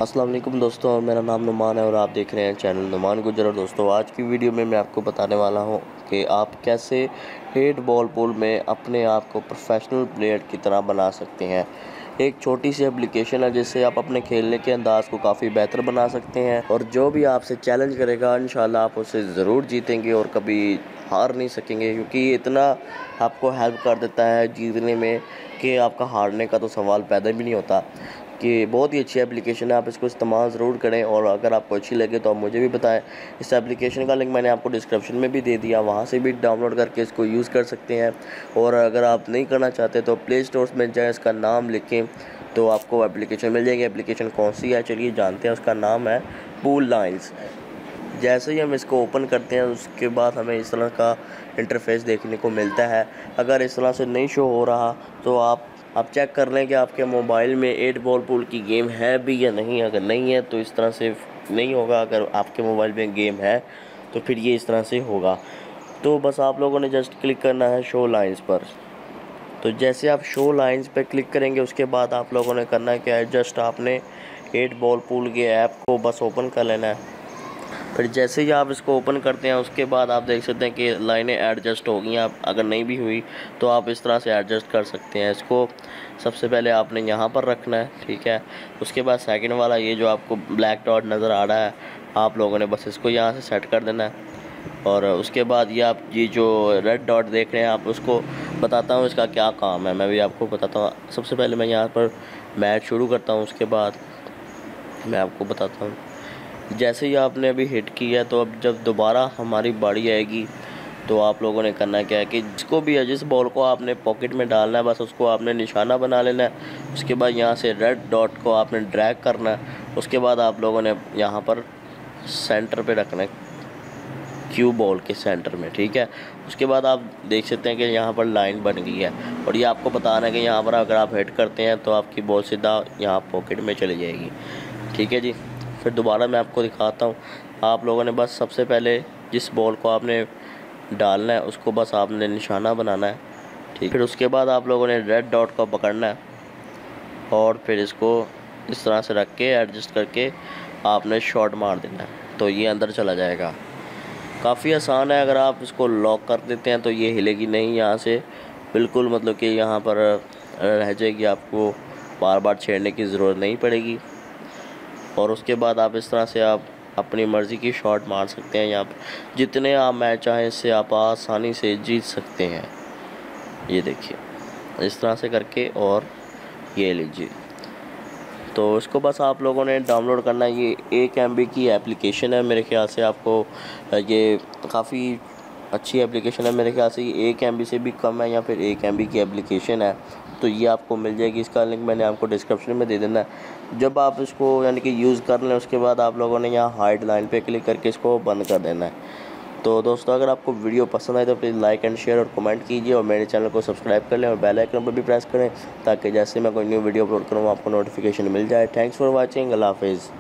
अस्सलाम वालेकुम दोस्तों, मेरा नाम नुमान है और आप देख रहे हैं चैनल नुमान गुजर। और दोस्तों, आज की वीडियो में मैं आपको बताने वाला हूं कि आप कैसे 8 बॉल पूल में अपने आप को प्रोफेशनल प्लेयर की तरह बना सकते हैं। एक छोटी सी एप्लीकेशन है जिससे आप अपने खेलने के अंदाज को काफ़ी बेहतर बना सकते हैं और जो भी आपसे चैलेंज करेगा इंशाल्लाह आप उसे ज़रूर जीतेंगे और कभी हार नहीं सकेंगे, क्योंकि ये इतना आपको हेल्प कर देता है जीतने में कि आपका हारने का तो सवाल पैदा भी नहीं होता। कि बहुत ही अच्छी एप्लीकेशन है, आप इसको इस्तेमाल ज़रूर करें और अगर आपको अच्छी लगे तो आप मुझे भी बताएं। इस एप्लीकेशन का लिंक मैंने आपको डिस्क्रिप्शन में भी दे दिया, वहाँ से भी डाउनलोड करके इसको यूज़ कर सकते हैं। और अगर आप नहीं करना चाहते तो प्ले स्टोर में जाएँ, इसका नाम लिखें तो आपको एप्लीकेशन मिल जाएगी। एप्लीकेशन कौन सी है चलिए जानते हैं। उसका नाम है पूल लाइन्स। जैसे ही हम इसको ओपन करते हैं उसके बाद हमें इस तरह का इंटरफेस देखने को मिलता है। अगर इस तरह से नहीं शो हो रहा तो आप चेक कर लें कि आपके मोबाइल में 8 बॉल पूल की गेम है भी या नहीं। अगर नहीं है तो इस तरह से नहीं होगा, अगर आपके मोबाइल में गेम है तो फिर ये इस तरह से होगा। तो बस आप लोगों ने जस्ट क्लिक करना है शो लाइन्स पर। तो जैसे आप शो लाइन्स पर क्लिक करेंगे उसके बाद आप लोगों ने करना क्या है, जस्ट आपने 8 बॉल पूल के ऐप को बस ओपन कर लेना है। फिर जैसे ही आप इसको ओपन करते हैं उसके बाद आप देख सकते हैं कि लाइनें एडजस्ट हो गई हैं। आप अगर नहीं भी हुई तो आप इस तरह से एडजस्ट कर सकते हैं। इसको सबसे पहले आपने यहाँ पर रखना है, ठीक है। उसके बाद सेकंड वाला ये जो आपको ब्लैक डॉट नज़र आ रहा है, आप लोगों ने बस इसको यहाँ से सेट कर देना है। और उसके बाद ये आप ये जो रेड डॉट देख रहे हैं, आप उसको बताता हूँ इसका क्या काम है, मैं भी आपको बताता हूँ। सबसे पहले मैं यहाँ पर मैच शुरू करता हूँ, उसके बाद मैं आपको बताता हूँ। जैसे ही आपने अभी हिट किया तो अब जब दोबारा हमारी बारी आएगी तो आप लोगों ने करना क्या है कि जिस बॉल को आपने पॉकेट में डालना है बस उसको आपने निशाना बना लेना है। उसके बाद यहाँ से रेड डॉट को आपने ड्रैग करना है। उसके बाद आप लोगों ने यहाँ पर सेंटर पे रखना है, क्यू बॉल के सेंटर में, ठीक है। उसके बाद आप देख सकते हैं कि यहाँ पर लाइन बन गई है और ये आपको बताना है कि यहाँ पर अगर आप हिट करते हैं तो आपकी बॉल सीधा यहाँ पॉकेट में चली जाएगी, ठीक है जी। फिर दोबारा मैं आपको दिखाता हूँ। आप लोगों ने बस सबसे पहले जिस बॉल को आपने डालना है उसको बस आपने निशाना बनाना है, ठीक। फिर उसके बाद आप लोगों ने रेड डॉट को पकड़ना है और फिर इसको इस तरह से रख के एडजस्ट करके आपने शॉट मार देना है तो ये अंदर चला जाएगा। काफ़ी आसान है। अगर आप इसको लॉक कर देते हैं तो ये हिलेगी नहीं यहाँ से बिल्कुल, मतलब कि यहाँ पर रह जाएगी, आपको बार बार छेड़ने की ज़रूरत नहीं पड़ेगी। और उसके बाद आप इस तरह से आप अपनी मर्ज़ी की शॉट मार सकते हैं। यहाँ पर जितने आप मैच चाहें इससे आप आसानी से जीत सकते हैं। ये देखिए इस तरह से करके, और ये लीजिए। तो इसको बस आप लोगों ने डाउनलोड करना है। ये 1 MB की एप्लीकेशन है, मेरे ख्याल से आपको ये काफ़ी अच्छी एप्लीकेशन है। मेरे ख्याल से ये 1 MB से भी कम है या फिर 1 MB की एप्लीकेशन है, तो ये आपको मिल जाएगी। इसका लिंक मैंने आपको डिस्क्रिप्शन में दे देना है। जब आप इसको यानी कि यूज़ कर लें उसके बाद आप लोगों ने यहाँ हाइड लाइन पे क्लिक करके इसको बंद कर देना है। तो दोस्तों, अगर आपको वीडियो पसंद आए तो प्लीज़ लाइक एंड शेयर और कमेंट कीजिए और मेरे चैनल को सब्सक्राइब कर लें और बेल आइकन पर भी प्रेस करें ताकि जैसे मैं कोई न्यू वीडियो अपलोड करूँ आपको नोटिफिकेशन मिल जाए। Thanks for watching. अल्लाह हाफिज़।